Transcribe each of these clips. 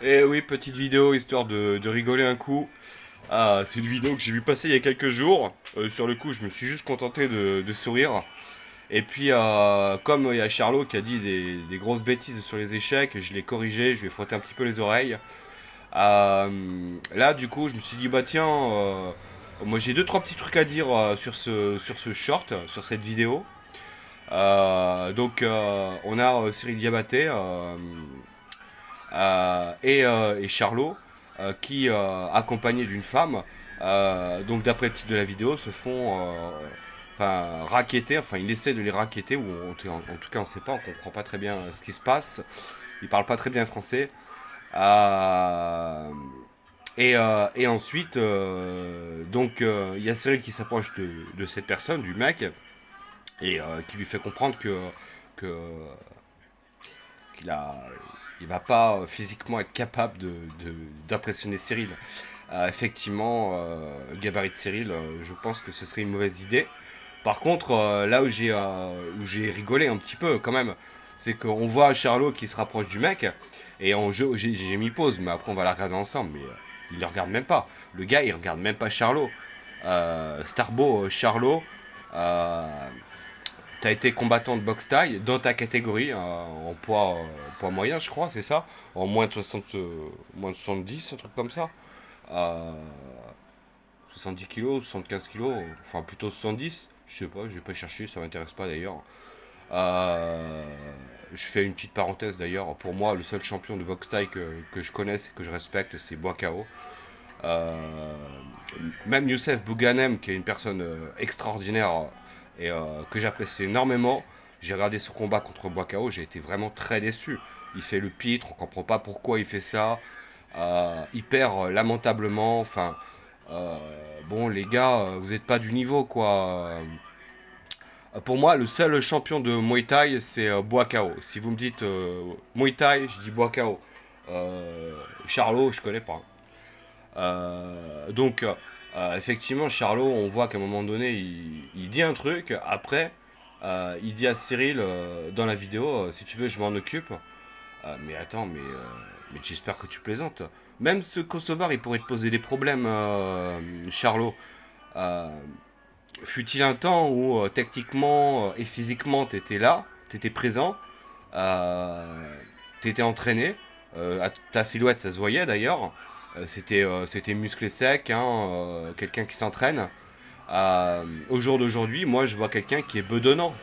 Et oui, petite vidéo histoire de rigoler un coup. Ah, c'est une vidéo que j'ai vu passer il y a quelques jours. Sur le coup, je me suis juste contenté de sourire. Et puis, comme il y a Charlot qui a dit des grosses bêtises sur les échecs, je l'ai corrigé, je lui ai frotté un petit peu les oreilles. Là, du coup, je me suis dit, bah tiens, moi j'ai deux, trois petits trucs à dire sur ce short, sur cette vidéo. On a Cyril Diabaté et Charlot qui, accompagnés d'une femme, donc d'après le titre de la vidéo, se font racketter, enfin ils essaient de les racketter, ou en tout cas on sait pas, on comprend pas très bien ce qui se passe, ils parlent pas très bien français. Euh, et ensuite, il y a Cyril qui s'approche de cette personne, du mec, et qui lui fait comprendre que qu'il a, il va pas physiquement être capable d'impressionner Cyril. Effectivement, gabarit de Cyril, je pense que ce serait une mauvaise idée. Par contre, là où j'ai rigolé un petit peu quand même, c'est qu'on voit Charlot qui se rapproche du mec, et j'ai mis pause, mais après on va la regarder ensemble, mais il le regarde même pas. Le gars, il regarde même pas Charlot. Starbo, Charlot, euh, t'as été combattant de boxe taille dans ta catégorie, en poids moyen, je crois, c'est ça. En moins de 60, moins de 70, un truc comme ça. Euh, 70 kilos, 75 kilos, enfin plutôt 70, je sais pas, j'ai pas cherché, ça m'intéresse pas d'ailleurs. Euh, je fais une petite parenthèse d'ailleurs, pour moi le seul champion de boxe taille que je connaisse et que je respecte, c'est Boakao. Euh, Même Youssef Bouganem, qui est une personne extraordinaire et que j'apprécie énormément, j'ai regardé ce combat contre Boakao, j'ai été vraiment très déçu. Il fait le pitre, on comprend pas pourquoi il fait ça. Il perd lamentablement. Enfin, euh, bon, les gars, vous n'êtes pas du niveau, quoi. Pour moi, le seul champion de Muay Thai, c'est Boakao. Si vous me dites Muay Thai, je dis Boakao. Charlot, je connais pas. Effectivement, Charlot, on voit qu'à un moment donné, il dit un truc. Après, il dit à Cyril dans la vidéo, si tu veux, je m'en occupe. Mais attends, mais j'espère que tu plaisantes. Même ce Kosovar, il pourrait te poser des problèmes, Charlot. Euh, Fut-il un temps où techniquement et physiquement t'étais là, t'étais présent, euh, t'étais entraîné, ta silhouette ça se voyait d'ailleurs, c'était musclé sec, hein, quelqu'un qui s'entraîne. Au jour d'aujourd'hui, moi je vois quelqu'un qui est bedonnant,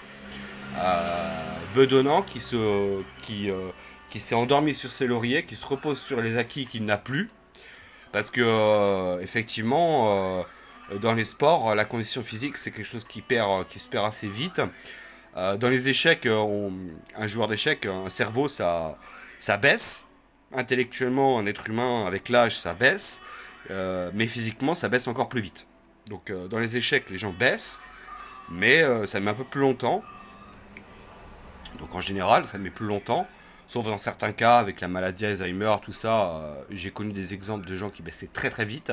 bedonnant qui s'est endormi sur ses lauriers, qui se repose sur les acquis qu'il n'a plus, parce que effectivement, dans les sports, la condition physique c'est quelque chose qui se perd assez vite. Dans les échecs, un joueur d'échecs, un cerveau ça baisse. Intellectuellement, un être humain avec l'âge ça baisse, mais physiquement ça baisse encore plus vite. Donc dans les échecs, les gens baissent, mais ça met un peu plus longtemps. Donc en général, ça met plus longtemps. Sauf dans certains cas, avec la maladie Alzheimer, tout ça, j'ai connu des exemples de gens qui baissaient très très vite.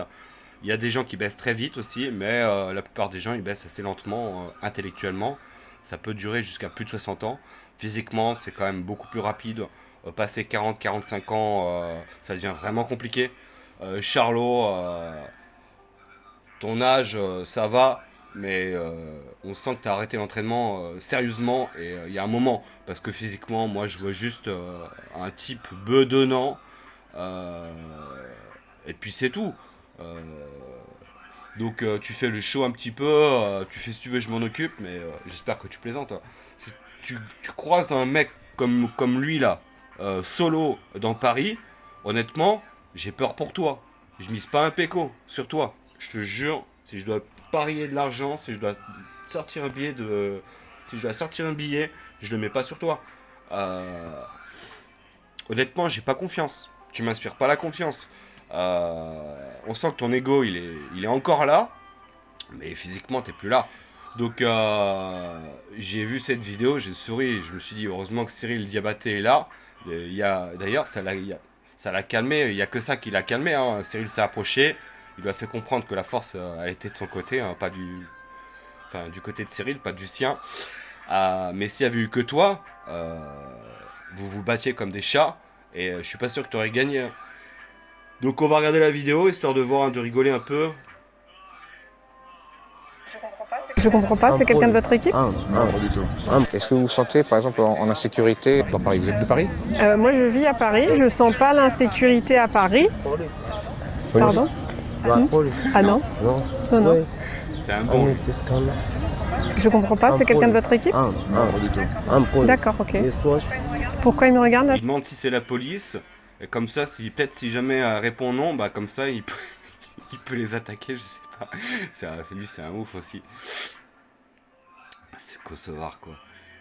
Il y a des gens qui baissent très vite aussi, mais la plupart des gens ils baissent assez lentement, intellectuellement. Ça peut durer jusqu'à plus de 60 ans. Physiquement, c'est quand même beaucoup plus rapide. Passer 40-45 ans, ça devient vraiment compliqué. Charlot, ton âge, ça va, mais on sent que tu as arrêté l'entraînement sérieusement, et il y a un moment, parce que physiquement, moi je vois juste un type bedonnant, euh, et puis c'est tout. Euh, tu fais le show un petit peu, tu fais si tu veux, je m'en occupe, mais j'espère que tu plaisantes, hein. Si tu croises un mec comme lui là, solo dans Paris, honnêtement, j'ai peur pour toi. Je mise pas un péco sur toi. Je te jure, si je dois parier de l'argent, sortir un billet de, si je dois sortir un billet, je le mets pas sur toi. Euh, Honnêtement, j'ai pas confiance. Tu m'inspires pas la confiance. On sent que ton ego, il est encore là, mais physiquement, t'es plus là. Donc, j'ai vu cette vidéo, j'ai souri, je me suis dit, heureusement que Cyril Diabaté est là. D'ailleurs, ça l'a calmé, il n'y a que ça qui l'a calmé, hein. Cyril s'est approché, il lui a fait comprendre que la force, elle était de son côté, hein, pas du côté de Cyril, pas du sien. Mais s'il y avait eu que toi, vous vous battiez comme des chats, et je suis pas sûr que tu aurais gagné, hein. Donc on va regarder la vidéo, histoire de voir, de rigoler un peu. Je comprends pas, c'est quelqu'un de votre équipe? Est-ce que vous vous sentez, par exemple, en insécurité dans Paris? Vous êtes de Paris? Moi, je vis à Paris, je sens pas l'insécurité à Paris. Pardon? Ah non? Non, non. C'est un bon. Je comprends pas, c'est quelqu'un de votre équipe? D'accord, ok. Pourquoi il me regarde là? Il demande si c'est la police. Et comme ça, peut-être si jamais elle répond non, bah comme ça, il peut, il peut les attaquer, je sais pas. Lui, c'est un ouf aussi. C'est Kosovar, quoi.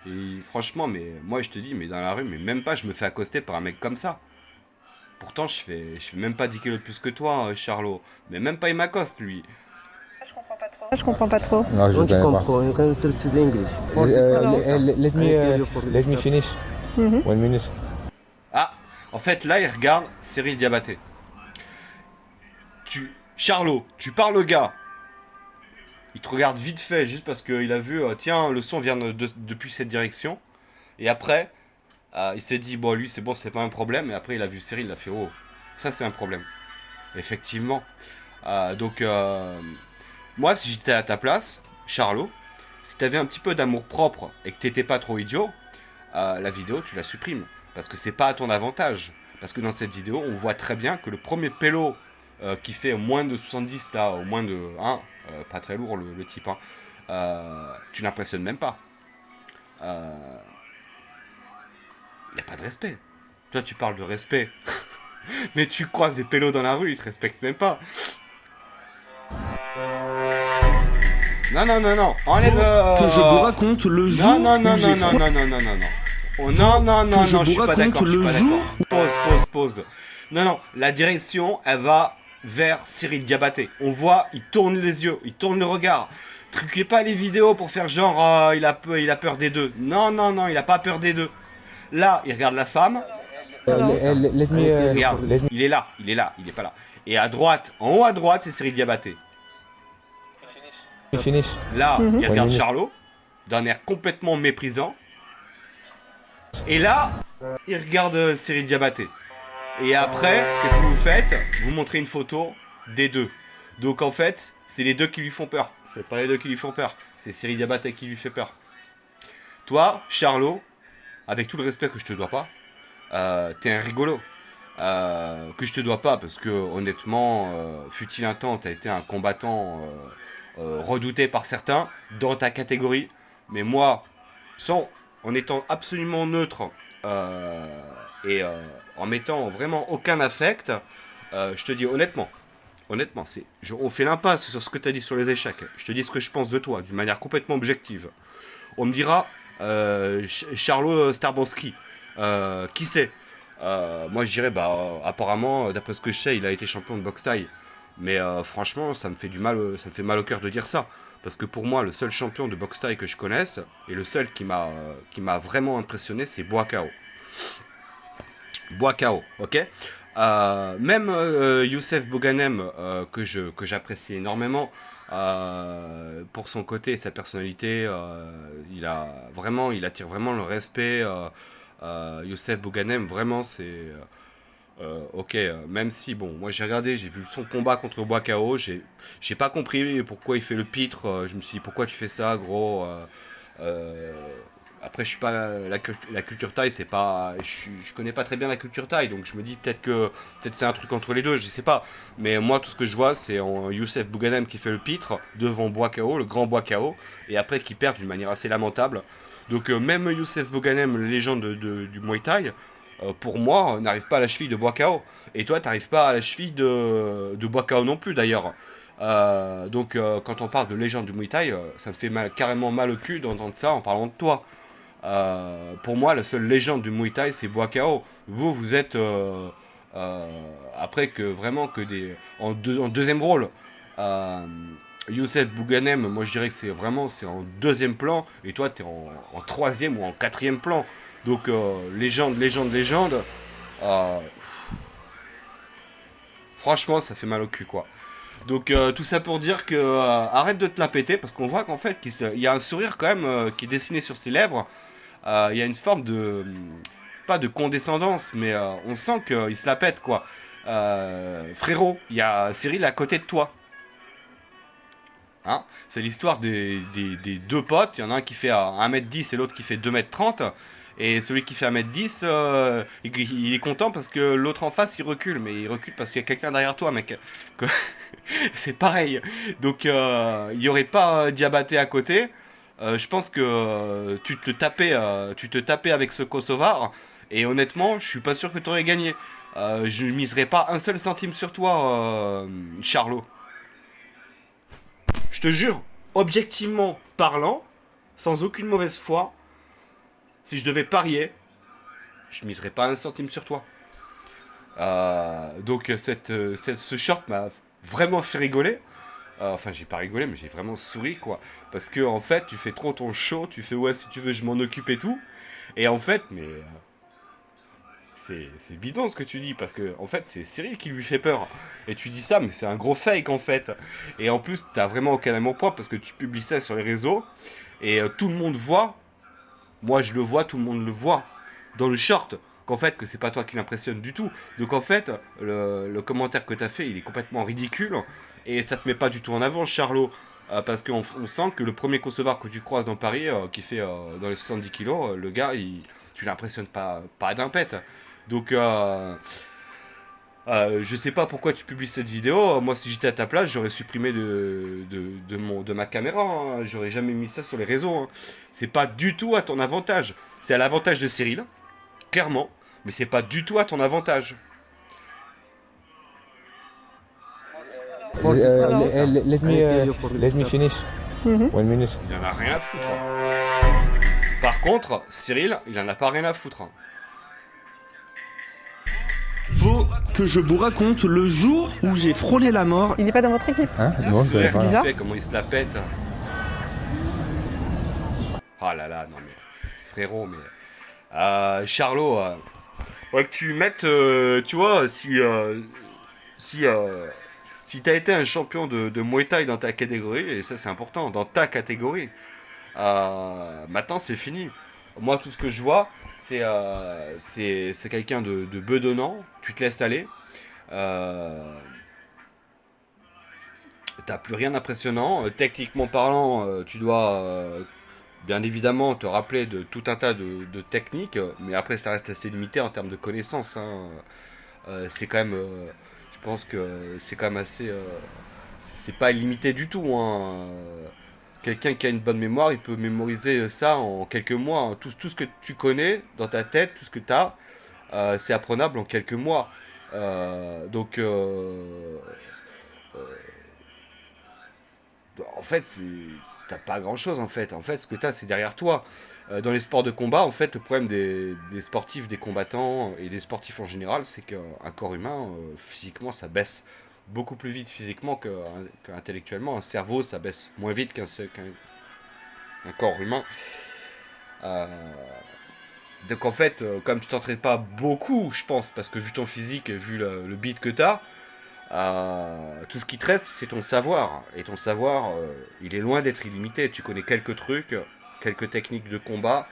Et franchement, mais moi, je te dis, mais dans la rue, mais même pas, je me fais accoster par un mec comme ça. Pourtant, je fais même pas 10 kilos de plus que toi, Charlot. Mais même pas, il m'accoste, lui. Je comprends pas trop. Non, je Don't you connais pas. comprehend? You can still speak English. Let me finish. Mhm. 1 minute. Ah, en fait, là, il regarde Cyril Diabaté. Charlot, tu parles au gars. Il te regarde vite fait, juste parce qu'il a vu, tiens, le son vient depuis cette direction. Et après, il s'est dit, bon, lui, c'est bon, c'est pas un problème. Et après, il a vu Cyril, il a fait, oh, ça, c'est un problème. Effectivement. Donc, moi, si j'étais à ta place, Charlot, si t'avais un petit peu d'amour propre et que t'étais pas trop idiot, la vidéo, tu la supprimes. Parce que c'est pas à ton avantage. Parce que dans cette vidéo, on voit très bien que le premier pélo qui fait moins de 70, là, au moins de 1, pas très lourd le type, hein, tu n'impressionnes même pas. Y a pas de respect. Toi, tu parles de respect. Mais tu croises des pélos dans la rue, ils te respectent même pas. Non, non, non, non, enlève... Que je vous raconte le jour non, non, non, où j'ai non, non, non, non, non, non, non. Oh non, non, non, je non, je vous suis pas raconte d'accord, je suis le pas jour d'accord. Pause. Non, non, la direction, elle va vers Cyril Diabaté. On voit, il tourne les yeux, il tourne le regard. Truquez pas les vidéos pour faire genre, il a peur des deux. Non, non, non, il a pas peur des deux. Là, il regarde la femme. Regarde, il est là, il est pas là. Et à droite, en haut à droite, c'est Cyril Diabaté. Là, il regarde Charlot, d'un air complètement méprisant. Et là, il regarde Cyril Diabaté. Et après, qu'est-ce que vous faites? Vous montrez une photo des deux. Donc en fait, c'est les deux qui lui font peur. C'est pas les deux qui lui font peur. C'est Cyril Diabaté qui lui fait peur. Toi, Charlot, avec tout le respect que je te dois pas, t'es un rigolo. Que je te dois pas, parce que honnêtement, fut-il un temps, t'as été un combattant redouté par certains dans ta catégorie. Mais moi, en étant absolument neutre et en mettant vraiment aucun affect, je te dis honnêtement, on fait l'impasse sur ce que tu as dit sur les échecs. Je te dis ce que je pense de toi, d'une manière complètement objective. On me dira, Charlot Starbanski, qui c'est? Moi je dirais, bah apparemment, d'après ce que je sais, il a été champion de boxe thaï. Mais franchement, ça me fait mal au cœur de dire ça. Parce que pour moi, le seul champion de boxe thaï que je connaisse, et le seul qui m'a vraiment impressionné, c'est Boakao. Boakao, ok. Même Youssef Bouganem, que j'apprécie énormément, pour son côté et sa personnalité, il attire vraiment le respect. Youssef Bouganem, vraiment, c'est... ok, même si, bon, moi j'ai regardé, j'ai vu son combat contre Boakao, j'ai pas compris pourquoi il fait le pitre, je me suis dit pourquoi tu fais ça, gros. Après, je suis pas la culture thaï, c'est pas, je connais pas très bien la culture thaï, donc je me dis peut-être c'est un truc entre les deux, je sais pas. Mais moi, tout ce que je vois, c'est Youssef Bouganem qui fait le pitre devant Boakao, le grand Boakao, et après qui perd d'une manière assez lamentable. Donc même Youssef Bouganem, la légende du Muay Thai, pour moi, n'arrive pas à la cheville de Boakao. Et toi, t'arrives pas à la cheville de Boakao non plus, d'ailleurs. Donc, quand on parle de légende du Muay Thai, ça me fait carrément mal au cul d'entendre ça en parlant de toi. Pour moi, la seule légende du Muay Thai, c'est Boakao. Vous êtes... après que vraiment en deuxième rôle. Youssef Bouganem, moi je dirais que c'est en deuxième plan. Et toi, t'es en troisième ou en quatrième plan. Donc, légende. Franchement, ça fait mal au cul, quoi. Donc, tout ça pour dire que arrête de te la péter, parce qu'on voit qu'en fait, il y a un sourire quand même qui est dessiné sur ses lèvres. Il y a une forme de... pas de condescendance, mais on sent qu'il se la pète, quoi. frérot, il y a Cyril à côté de toi. Hein, c'est l'histoire des deux potes. Il y en a un qui fait 1m10 et l'autre qui fait 2m30. Et celui qui fait 1m10, il est content parce que l'autre en face, il recule. Mais il recule parce qu'il y a quelqu'un derrière toi, mec. C'est pareil. Donc, il n'y aurait pas Diabaté à côté. Je pense que tu te tapais avec ce Kosovar. Et honnêtement, je suis pas sûr que tu aurais gagné. Je ne miserais pas un seul centime sur toi, Charlot. Je te jure, objectivement parlant, sans aucune mauvaise foi, si je devais parier, je miserais pas un centime sur toi. Donc ce short m'a vraiment fait rigoler. Enfin, j'ai pas rigolé, mais j'ai vraiment souri, quoi. Parce que, en fait, tu fais trop ton show, tu fais, ouais, si tu veux, je m'en occupe et tout. Et en fait, mais... c'est bidon ce que tu dis, parce que en fait c'est Cyril qui lui fait peur. Et tu dis ça, mais c'est un gros fake en fait. Et en plus, t'as vraiment aucun amour-propre parce que tu publies ça sur les réseaux et tout le monde voit. Moi je le vois, tout le monde le voit dans le short. Qu'en fait, que c'est pas toi qui l'impressionne du tout. Donc en fait, le commentaire que t'as fait, il est complètement ridicule et ça te met pas du tout en avant, Charlot. Parce qu'on sent que le premier Kosovar que tu croises dans Paris, qui fait dans les 70 kilos, le gars, tu l'impressionnes pas d'un pet. Donc, je sais pas pourquoi tu publies cette vidéo. Moi, si j'étais à ta place, j'aurais supprimé de ma caméra. Hein. J'aurais jamais mis ça sur les réseaux. Hein. C'est pas du tout à ton avantage. C'est à l'avantage de Cyril, clairement. Mais c'est pas du tout à ton avantage. Let me finish. 1 minute. Il en a rien à foutre. Par contre, Cyril, il en a pas rien à foutre. Faut que je vous raconte le jour où j'ai frôlé la mort. Il n'est pas dans votre équipe. Hein? C'est Non, ce c'est qu'il bizarre. fait, comment il se la pète. Oh là là, non mais... Frérot, mais... Charlot, ouais, que tu mettes... tu vois, si t'as été un champion de Muay Thai dans ta catégorie, et ça c'est important, dans ta catégorie, maintenant c'est fini. Moi tout ce que je vois, c'est quelqu'un de bedonnant, tu te laisses aller, t'as plus rien d'impressionnant, techniquement parlant, tu dois bien évidemment te rappeler de tout un tas de techniques, mais après ça reste assez limité en termes de connaissances, hein. C'est quand même... je pense que c'est quand même assez... c'est pas illimité du tout, hein. Quelqu'un qui a une bonne mémoire, il peut mémoriser ça en quelques mois. Hein. Tout ce que tu connais dans ta tête, tout ce que tu as, c'est apprenable en quelques mois. Donc, en fait, t'as pas grand-chose, en fait. En fait, ce que tu as, c'est derrière toi. Dans les sports de combat, en fait, le problème des sportifs, des combattants et des sportifs en général, c'est qu'un corps humain, physiquement, ça baisse beaucoup plus vite physiquement qu'intellectuellement. Un cerveau, ça baisse moins vite qu'un corps humain. Donc en fait, comme tu t'entraînes pas beaucoup, je pense, parce que vu ton physique et vu le beat que tu as, tout ce qui te reste, c'est ton savoir. Et ton savoir, il est loin d'être illimité. Tu connais quelques trucs, quelques techniques de combat,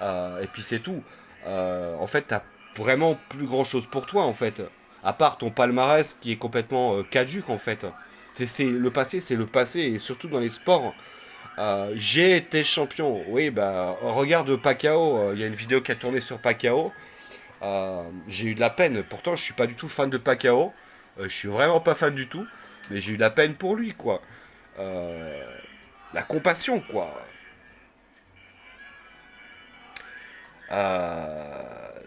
et puis c'est tout. En fait, tu n'as vraiment plus grand-chose pour toi, en fait. À part ton palmarès qui est complètement caduque, en fait. Le passé, c'est le passé. Et surtout dans les sports, j'ai été champion. Oui, bah, regarde Pacquiao. Il y a une vidéo qui a tourné sur Pacquiao. J'ai eu de la peine. Pourtant, je suis pas du tout fan de Pacquiao. Je suis vraiment pas fan du tout. Mais j'ai eu de la peine pour lui, quoi. La compassion, quoi.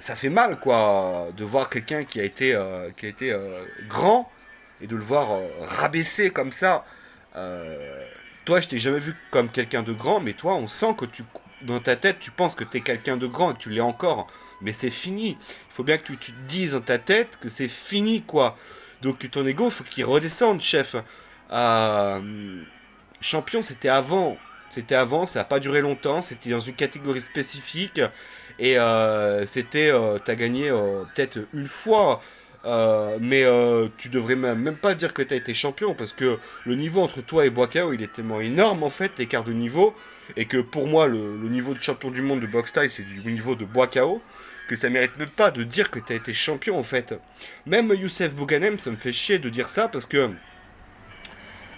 Ça fait mal, quoi, de voir quelqu'un qui a été grand et de le voir rabaisser comme ça. Toi, je t'ai jamais vu comme quelqu'un de grand, mais toi, on sent que dans ta tête, tu penses que t'es quelqu'un de grand et que tu l'es encore. Mais c'est fini. Il faut bien que tu te dises dans ta tête que c'est fini, quoi. Donc ton ego, faut qu'il redescende, chef. Champion, c'était avant. C'était avant, ça n'a pas duré longtemps. C'était dans une catégorie spécifique. Et t'as gagné peut-être une fois. Mais tu devrais même pas dire que t'as été champion. Parce que le niveau entre toi et Boakao, il est tellement énorme, en fait, l'écart de niveau. Et que pour moi, le niveau de champion du monde de boxe thaï, c'est du niveau de Boakao. que ça mérite même pas de dire que tu as été champion en fait. Même Youssef Bouganem, ça me fait chier de dire ça parce que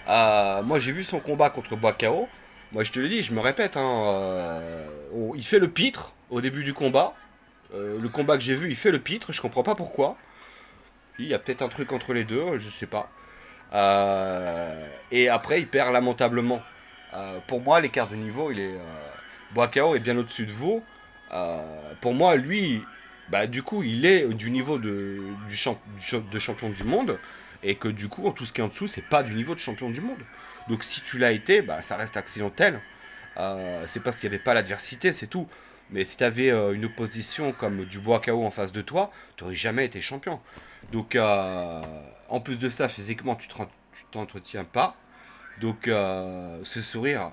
moi j'ai vu son combat contre Boakao. Moi je te le dis, je me répète, hein, il fait le pitre au début du combat. Le combat que j'ai vu, il fait le pitre, je comprends pas pourquoi. Il y a peut-être un truc entre les deux, je sais pas. Et après il perd lamentablement. Pour moi l'écart de niveau, Boakao est bien au-dessus de vous. Pour moi, lui, bah, du coup, il est du niveau de champion du monde, et que du coup, tout ce qui est en dessous, c'est pas du niveau de champion du monde. Donc si tu l'as été, bah, ça reste accidentel. C'est parce qu'il n'y avait pas l'adversité, c'est tout. Mais si tu avais une opposition comme du Boakao en face de toi, tu n'aurais jamais été champion. Donc, en plus de ça, physiquement, tu t'entretiens pas. Donc, ce sourire,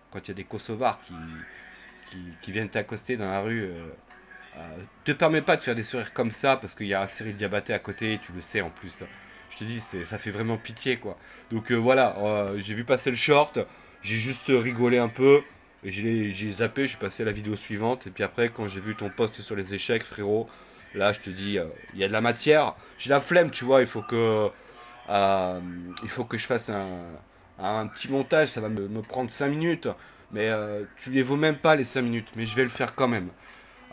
quand il y a des Kosovars qui viennent t'accoster dans la rue, te permet pas de faire des sourires comme ça parce qu'il y a Cyril Diabaté à côté et tu le sais en plus. Je te dis, ça fait vraiment pitié quoi. Donc voilà, j'ai vu passer le short, j'ai juste rigolé un peu et j'ai zappé, je suis passé à la vidéo suivante. Et puis après, quand j'ai vu ton post sur les échecs, frérot, là je te dis, il y a de la matière. J'ai la flemme, tu vois, il faut que je fasse un petit montage, ça va me prendre 5 minutes. Mais tu les vaux même pas les 5 minutes, mais je vais le faire quand même.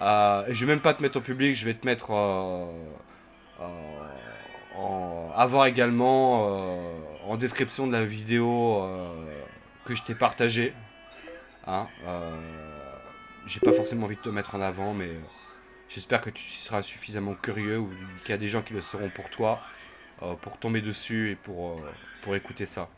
Et je vais même pas te mettre en public, je vais te mettre avoir également en description de la vidéo que je t'ai partagée. Hein, j'ai pas forcément envie de te mettre en avant, mais j'espère que tu seras suffisamment curieux ou qu'il y a des gens qui le seront pour toi, pour tomber dessus et pour écouter ça.